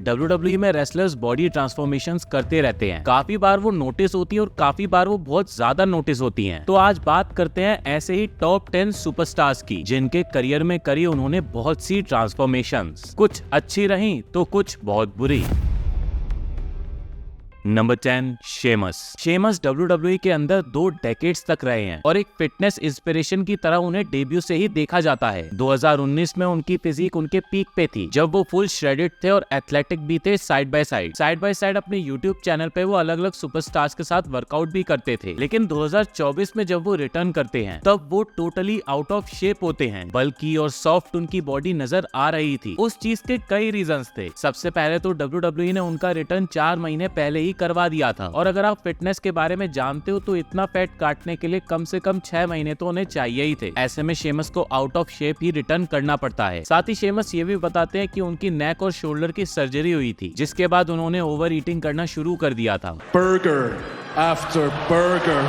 WWE में wrestlers body transformations करते रहते हैं। काफी बार वो नोटिस होती है और काफी बार वो बहुत ज्यादा नोटिस होती हैं। तो आज बात करते हैं ऐसे ही टॉप 10 सुपरस्टार्स की जिनके करियर में करी उन्होंने बहुत सी ट्रांसफॉर्मेशंस। कुछ अच्छी रही तो कुछ बहुत बुरी। नंबर 10, शेमस WWE के अंदर 2 डेकेड्स तक रहे हैं और एक फिटनेस इंस्पिरेशन की तरह उन्हें डेब्यू से ही देखा जाता है। 2019 में उनकी फिजिक उनके पीक पे थी जब वो फुल श्रेडेड थे और एथलेटिक भी थे। साइड बाय साइड अपने यूट्यूब चैनल पे वो अलग अलग सुपरस्टार्स के साथ वर्कआउट भी करते थे। लेकिन 2024 में जब वो रिटर्न करते हैं तब वो टोटली आउट ऑफ शेप होते हैं। बल्कि और सॉफ्ट उनकी बॉडी नजर आ रही थी। उस चीज के कई रीजंस थे। सबसे पहले तो WWE ने उनका रिटर्न 4 महीने पहले ही करवा दिया था और अगर आप फिटनेस के बारे में जानते हो तो इतना फैट काटने के लिए कम से कम 6 महीने तो उन्हें चाहिए ही थे। ऐसे में शेमस को out of shape he return करना पड़ता है। साथ ही शेमस ये भी बताते हैं कि उनकी नेक और शोल्डर की सर्जरी हुई थी जिसके बाद उन्होंने ओवर ईटिंग करना शुरू कर दिया था। Burger after burger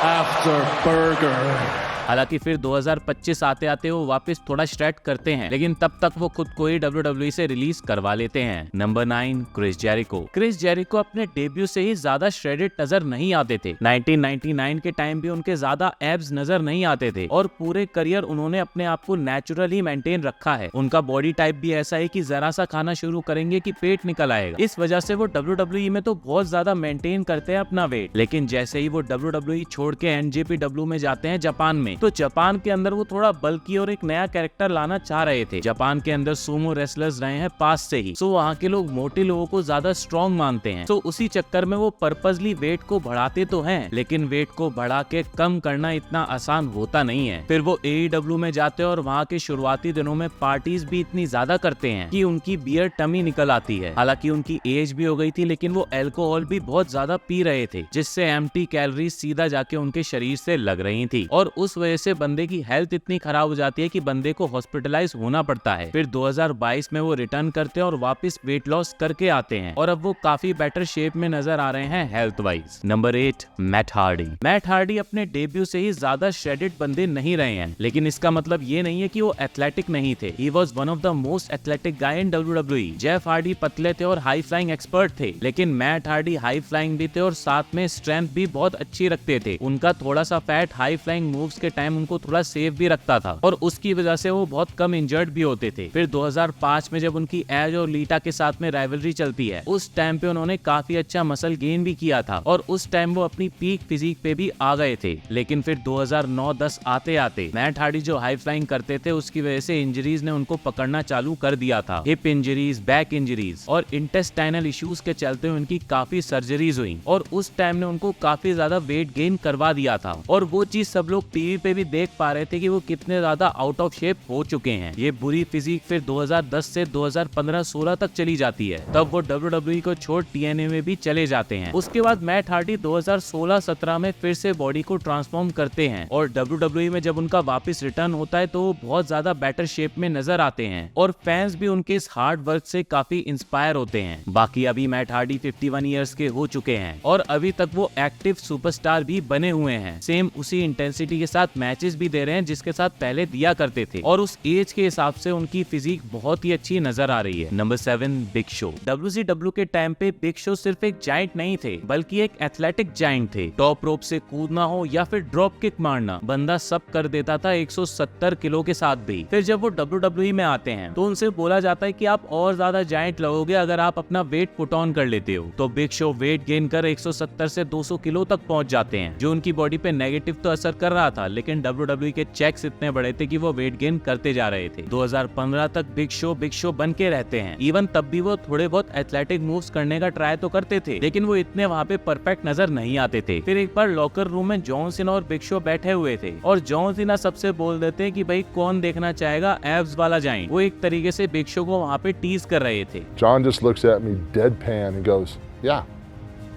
after burger. हालांकि फिर 2025 आते आते वो वापस थोड़ा स्ट्रेट करते हैं लेकिन तब तक वो खुद को ही WWE से रिलीज करवा लेते हैं। नंबर 9, क्रिस जेरिको अपने डेब्यू से ही ज्यादा श्रेडेड नजर नहीं आते थे। 1999 के टाइम भी उनके ज्यादा एब्स नजर नहीं आते थे और पूरे करियर उन्होंने अपने आप को नेचुरल ही मेंटेन रखा है। उनका बॉडी टाइप भी ऐसा है कि जरा सा खाना शुरू करेंगे कि पेट निकल आएगा। इस वजह से वो WWE में तो बहुत ज्यादा मेंटेन करते हैं अपना वेट। लेकिन जैसे ही वो WWE छोड़ के NJPW में जाते हैं जापान में, तो जापान के अंदर वो थोड़ा बल्कि और एक नया कैरेक्टर लाना चाह रहे थे। जापान के अंदर सूमो रेसलर्स रहे हैं पास से ही, सो वहाँ के लोग मोटे लोगों को ज्यादा स्ट्रॉन्ग मानते हैं। तो उसी चक्कर में वो पर्पसली वेट को बढ़ाते तो हैं लेकिन वेट को बढ़ा के कम करना इतना आसान होता नहीं है। फिर वो AEW में जाते हैं और वहाँ के शुरुआती दिनों में पार्टीज भी इतनी ज्यादा करते हैं कि उनकी बियर टमी निकल आती है। हालांकि उनकी एज भी हो गई थी लेकिन वो अल्कोहल भी बहुत ज्यादा पी रहे थे जिससे एम्प्टी कैलोरीज सीधा जाके उनके शरीर से लग रही थी और उस वजह से बंदे की हेल्थ इतनी खराब हो जाती है कि बंदे को हॉस्पिटलाइज होना पड़ता है। फिर 2022 में वो रिटर्न करते हैं और वापस वेट लॉस करके आते हैं और अब वो काफी बेटर शेप में नजर आ रहे हैं health wise. Number 8, Matt Hardy अपने डेब्यू से ही ज्यादा श्रेडेड बंदे नहीं रहे हैं लेकिन इसका मतलब ये नहीं है कि वो एथलेटिक नहीं थे। He was one of the most athletic guy in WWE। Jeff Hardy पतले थे और हाई फ्लाइंग एक्सपर्ट थे लेकिन मैट हार्डी हाई फ्लाइंग भी थे और साथ में स्ट्रेंथ भी बहुत अच्छी रखते थे। उनका थोड़ा सा फैट हाई फ्लाइंग मूव्स के टाइम उनको थोड़ा सेफ भी रखता था और उसकी वजह से वो बहुत कम इंजर्ड भी होते थे। फिर 2005 में जब उनकी एज और लीटा के साथ में राइवलरी चलती है उस टाइम पे उन्होंने काफी अच्छा मसल गेन भी किया था और उस टाइम वो अपनी पीक फिजिक पे भी आ गए थे। लेकिन फिर 2009-10 आते आते मैट हार्डी जो हाई फ्लाइंग करते थे उसकी वजह से इंजरीज ने उनको पकड़ना चालू कर दिया था। हिप इंजरीज, बैक इंजरीज और इंटेस्टाइनल इश्यूज के चलते उनकी काफी सर्जरीज हुई और उस टाइम ने उनको काफी ज्यादा वेट गेन करवा दिया था और वो चीज सब लोग टीवी पे भी देख पा रहे थे कि वो कितने ज्यादा आउट ऑफ शेप हो चुके हैं। ये बुरी फिजिक फिर 2010 से 2015-16 तक चली जाती है। तब वो WWE को छोड़ TNA में भी चले जाते हैं। उसके बाद मैट हार्डी 2016-17 में फिर से बॉडी को ट्रांसफॉर्म करते हैं और WWE में जब उनका वापस रिटर्न होता है तो वो बहुत ज्यादा बेटर शेप में नजर आते हैं और फैंस भी उनके इस हार्ड वर्क से काफी इंस्पायर होते हैं। बाकी अभी मैट हार्डी 51 ईयर्स के हो चुके हैं और अभी तक वो एक्टिव सुपरस्टार भी बने हुए हैं। सेम उसी इंटेंसिटी के साथ मैचेस भी दे रहे हैं जिसके साथ पहले दिया करते थे और उस एज के हिसाब से उनकी फिजिक बहुत ही अच्छी नजर आ रही है। Number 7, big show. WCW के टाइम पे बिग शो सिर्फ एक जायंट नहीं थे बल्कि एक एथलेटिक जायंट थे। टॉप रोप से कूदना हो या फिर ड्रॉप किक मारना बंदा सब कर देता था 170 किलो के साथ भी। फिर जब वो WWE में आते हैं तो उनसे बोला जाता है कि आप और ज्यादा जायंट लगोगे अगर आप अपना वेट पुट ऑन कर लेते हो। तो बिग शो वेट गेन कर 170 से 200 किलो तक पहुंच जाते हैं जो उनकी बॉडी पे नेगेटिव तो असर कर रहा था लेकिन WWE के चेक्स इतने बड़े थे कि वो वेट गेन करते जा रहे थे। 2015 तक बिग शो बन के रहते हैं। इवन तब भी वो थोड़े बहुत एथलेटिक मूव्स करने का ट्राई तो करते थे लेकिन वो इतने वहाँ पे परफेक्ट नजर नहीं आते थे। फिर एक बार लॉकर रूम में जॉन सीना और बिग शो बैठे हुए थे और जॉन सीना सबसे बोल देते हैं कि भाई कौन देखना चाहेगा एब्स वाला जायंट। वो एक तरीके से बिग शो को वहाँ पे टीज कर रहे थे। John just looks at me deadpan and goes, "Yeah,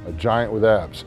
a giant with abs.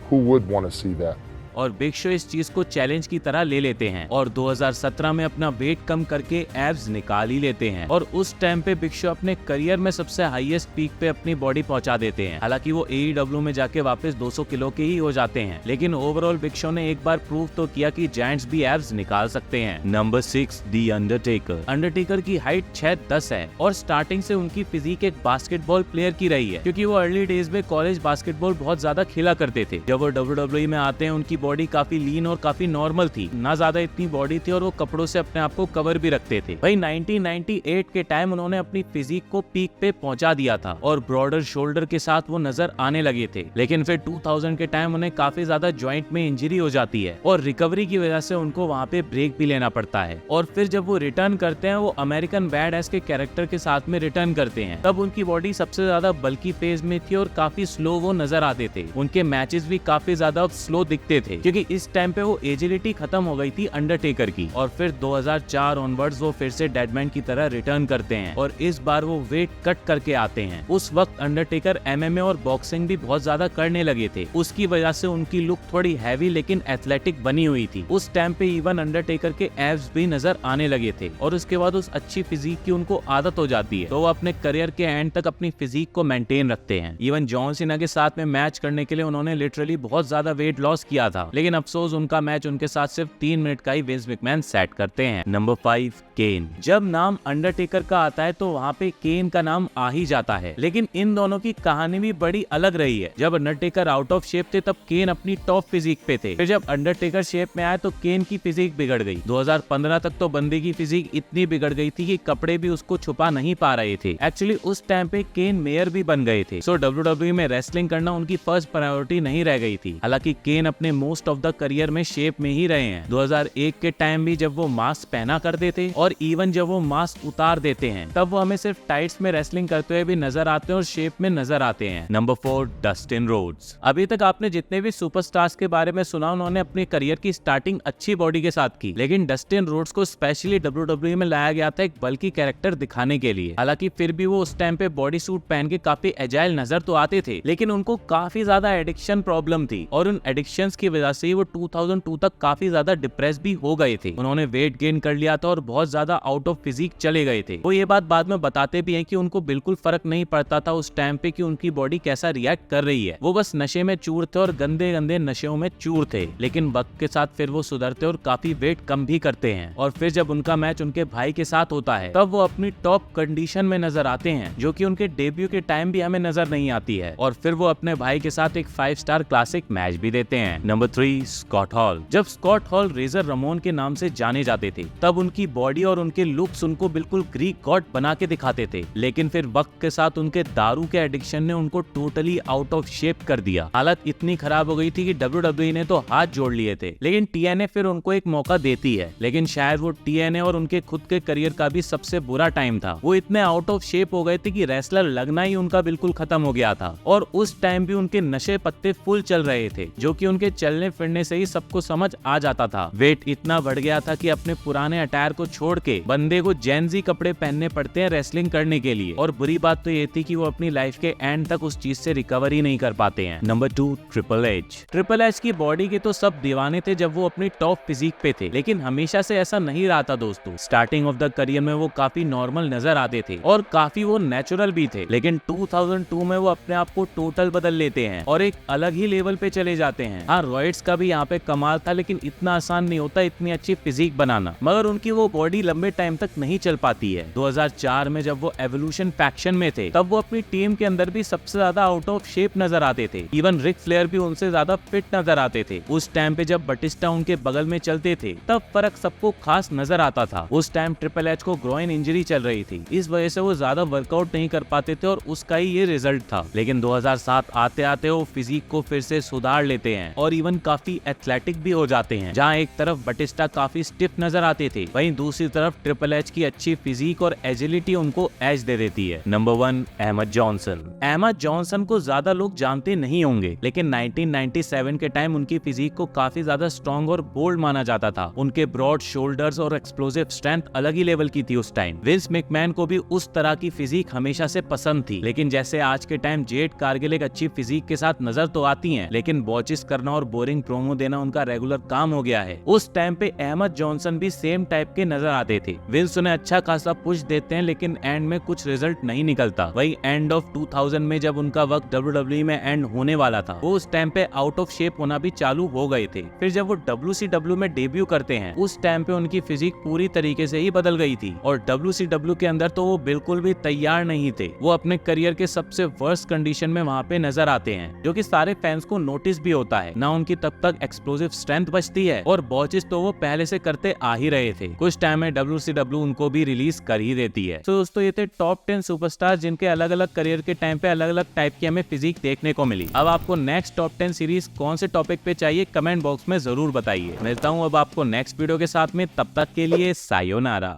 Who would want to see that?" और बिग शो इस चीज को चैलेंज की तरह ले लेते हैं और 2017 में अपना वेट कम करके एब्स निकाल ही लेते हैं और उस टाइम पे बिग शो अपने करियर में सबसे हाईएस्ट पीक पे अपनी बॉडी पहुंचा देते हैं। हालांकि वो AEW में जाके वापस 200 किलो के ही हो जाते हैं, लेकिन ओवरऑल बिग शो ने एक बार प्रूव तो किया कि जायंट्स भी एब्स निकाल सकते हैं। Number 6 the Undertaker. अंडरटेकर की हाइट 6'10" है और स्टार्टिंग से उनकी फिजिक एक बास्केटबॉल प्लेयर की रही है, क्योंकि वो अर्ली डेज में कॉलेज बास्केटबॉल बहुत ज्यादा खेला करते थे। जब वो WWE में आते हैं उनकी बॉडी काफी लीन और काफी नॉर्मल थी, ना ज्यादा इतनी बॉडी थी और वो कपड़ों से अपने आप को कवर भी रखते थे। भाई 1998 के टाइम उन्होंने अपनी फिजिक को पीक पे पहुंचा दिया था और ब्रॉडर शोल्डर के साथ वो नजर आने लगे थे, लेकिन फिर 2000 के टाइम उन्हें काफी ज्यादा जॉइंट में इंजरी हो जाती है और रिकवरी की वजह से उनको वहाँ पे ब्रेक भी लेना पड़ता है और फिर जब वो रिटर्न करते हैं वो अमेरिकन बैड एस के कैरेक्टर के साथ में रिटर्न करते हैं। तब उनकी बॉडी सबसे ज्यादा बल्की फेज में थी और काफी स्लो वो नजर आते थे। उनके मैचेस भी काफी ज्यादा स्लो दिखते थे क्योंकि इस टाइम पे वो एजिलिटी खत्म हो गई थी अंडरटेकर की। और फिर 2004 ऑनवर्ड्स वो फिर से डेडमैन की तरह रिटर्न करते हैं और इस बार वो वेट कट करके आते हैं। उस वक्त अंडरटेकर MMA और बॉक्सिंग भी बहुत ज्यादा करने लगे थे, उसकी वजह से उनकी लुक थोड़ी हैवी लेकिन एथलेटिक बनी हुई थी। उस टाइम पे इवन अंडरटेकर के एब्स भी नजर आने लगे थे और उसके बाद उस अच्छी फिजिक की उनको आदत हो जाती है, तो वो अपने करियर के एंड तक अपनी फिजिक को मेंटेन रखते हैं। इवन जॉन सीना के साथ में मैच करने के लिए उन्होंने लिटरली बहुत ज्यादा वेट लॉस किया था, लेकिन अफसोस उनका मैच उनके साथ सिर्फ 3 मिनट का ही विंस मैकमैन सेट करते हैं। नंबर 5 केन। जब नाम अंडरटेकर का आता है तो वहाँ पे केन का नाम आ ही जाता है, लेकिन इन दोनों की कहानी भी बड़ी अलग रही है। जब अंडरटेकर आउट ऑफ शेप थे तब केन अपनी टॉप फिजिक पे थे, फिर जब अंडरटेकर शेप में आए तो केन की फिजिक बिगड़ गई। 2015 तक तो बंदे की फिजिक इतनी बिगड़ गई थी कि कपड़े भी उसको छुपा नहीं पा रहे थे। एक्चुअली उस टाइम पे केन मेयर भी बन गए थे, सो WWE में रेसलिंग करना उनकी फर्स्ट प्रायोरिटी नहीं रह गई थी। हालांकि केन अपने मोस्ट ऑफ द करियर में शेप में ही रहे हैं। 2001 के टाइम भी जब वो मास्क पहना करते थे और इवन जब वो मास्क उतार देते हैं तब वो हमें सिर्फ टाइट्स में रेसलिंग करते हुए भी नजर आते हैं और शेप में नजर आते हैं। Number 4 Dustin Rhodes. अभी तक आपने जितने भी सुपरस्टार्स के बारे में सुना उन्होंने अपने करियर की स्टार्टिंग अच्छी बॉडी के साथ की, लेकिन डस्टिन रोड्स को स्पेशली WWE में लाया गया था एक बल्कि कैरेक्टर दिखाने के लिए। हालांकि फिर भी वो उस टाइम पे बॉडी सूट पहन के काफी एजाइल नजर तो आते थे, लेकिन उनको काफी ज्यादा एडिक्शन प्रॉब्लम थी और उन एडिक्शंस की वजह से वो 2002 तक काफी ज्यादा डिप्रेस भी हो गए थे। उन्होंने वेट गेन कर लिया था और बहुत ज्यादा आउट ऑफ फिजिक चले गए थे। वो ये बात बाद में बताते भी हैं कि उनको बिल्कुल फर्क नहीं पड़ता था उस टाइम पे कि उनकी बॉडी कैसा रिएक्ट कर रही है। वो बस नशे में चूर थे और गंदे गंदे नशेओं में चूर थे, लेकिन वक्त के साथ फिर वो सुधरते और काफी वेट कम भी करते हैं। और फिर जब उनका मैच उनके भाई के साथ होता है तब वो अपनी टॉप कंडीशन में नजर आते हैं, जो कि उनके डेब्यू के टाइम भी हमें नजर नहीं आती है। और फिर वो अपने भाई के साथ एक 5 स्टार क्लासिक मैच भी देते हैं। Number 3 Scott Hall. जब स्कॉट हॉल रेजर रमोन के नाम से जाने जाते थे तब उनकी बॉडी और उनके लुक्स उनको बिल्कुल ग्रीक गॉड बना के दिखाते थे, लेकिन फिर वक्त के साथ उनके दारू के एडिक्शन ने उनको टोटली आउट ऑफ शेप कर दिया। हालत इतनी खराब हो गई थी कि WWE ने तो हाथ जोड़ लिए थे, लेकिन TNA फिर उनको एक मौका देती है। लेकिन शायद वो TNA और उनके खुद के करियर का भी सबसे बुरा टाइम था। वो इतने आउट ऑफ शेप हो गए थे कि रेसलर लगना ही उनका बिल्कुल खत्म हो गया था और उस टाइम भी उनके नशे पत्ते फुल चल रहे थे, जो कि उनके चलने फिरने से ही सबको समझ आ जाता था। वेट इतना बढ़ गया था कि अपने पुराने अटायर को छोड़ के बंदे को जेनजी कपड़े पहनने पड़ते हैं रेसलिंग करने के लिए। और बुरी बात तो ये थी कि वो अपनी लाइफ के एंड तक उस चीज से रिकवर ही नहीं कर पाते हैं। Number 2 triple H. Triple H की बॉडी के तो सब दीवाने थे जब वो अपनी टॉप फिजिक पे थे, लेकिन हमेशा से ऐसा नहीं रहा था दोस्तों। स्टार्टिंग ऑफ द करियर में वो काफी नॉर्मल नजर आते थे और काफी वो नेचुरल भी थे, लेकिन 2002 में वो अपने आप को टोटल बदल लेते हैं और एक अलग ही लेवल पे चले जाते हैं। हाँ, रॉयड्स का भी यहाँ पे कमाल था, लेकिन इतना आसान नहीं होता इतनी अच्छी फिजिक बनाना, मगर उनकी वो बॉडी लंबे टाइम तक नहीं चल पाती है। 2004 में जब वो एवोल्यूशन फैक्शन में थे तब वो अपनी टीम के अंदर भी सबसे ज्यादा आउट ऑफ शेप नजर आते थे। इवन रिक फ्लेयर भी उनसे ज्यादा फिट नजर आते थे। उस टाइम पे जब बटिस्टा उनके बगल में चलते थे तब फर्क सबको खास नजर आता था। उस टाइम ट्रिपल एच को ग्रोइन इंजरी चल रही थी, इस वजह से वो ज्यादा वर्कआउट नहीं कर पाते थे और उसका ही ये रिजल्ट था। लेकिन 2007 आते आते वो फिजिक को फिर से सुधार लेते हैं और इवन काफी एथलेटिक भी हो जाते हैं। जहाँ एक तरफ बटिस्टा काफी स्टिफ नजर आते थे, वहीं दूसरी तरफ ट्रिपल एच की अच्छी फिजिक और एजिलिटी उनको एज दे देती है। Number 1 Ahmed Johnson. Ahmed Johnson को ज्यादा लोग जानते नहीं होंगे, लेकिन 1997 के टाइम उनकी फिजिक को काफी ज्यादा स्ट्रॉन्ग और बोल्ड माना जाता था। उनके ब्रॉड शोल्डर्स और एक्सप्लोसिव स्ट्रेंथ अलग ही लेवल की थी उस टाइम। विंस मैकमैन को भी उस तरह की फिजिक हमेशा से पसंद थी, लेकिन जैसे आज के टाइम जेड कारगिल एक अच्छी फिजिक के साथ नजर तो आती हैं, लेकिन बॉचेस करना और बोरिंग प्रोमो देना उनका रेगुलर काम हो गया है। उस टाइम पे अहमद जॉनसन भी सेम टाइप के नजर आते थे। विल्स उन्हें अच्छा खासा पुश देते हैं लेकिन एंड में कुछ रिजल्ट नहीं निकलता। वही एंड ऑफ 2000 में जब उनका वक्त WWE में एंड होने वाला था, वो उस टाइम पे आउट ऑफ शेप होना भी चालू हो गए थे। फिर जब वो WCW में डेब्यू करते हैं, उस टाइम पे उनकी फिजिक पूरी तरीके से ही बदल गई थी और WCW के अंदर तो वो बिल्कुल भी तैयार नहीं थे। वो अपने करियर के सबसे वर्स्ट कंडीशन में वहाँ पे नजर आते हैं, जो कि सारे फैंस को नोटिस भी होता है। ना उनकी तब तक एक्सप्लोसिव स्ट्रेंथ बचती है और बॉचेस तो वो पहले से करते आ ही रहे थे। कुछ टाइम में WCW उनको भी रिलीज कर ही देती है। तो दोस्तों ये थे टॉप 10 सुपरस्टार जिनके अलग अलग करियर के टाइम पे अलग अलग टाइप की हमें फिजिक देखने को मिली। अब आपको नेक्स्ट टॉप 10 सीरीज कौन से टॉपिक पे चाहिए कमेंट बॉक्स में जरूर बताइए। मिलता हूँ अब आपको नेक्स्ट वीडियो के साथ में, तब तक के लिए सायोनारा।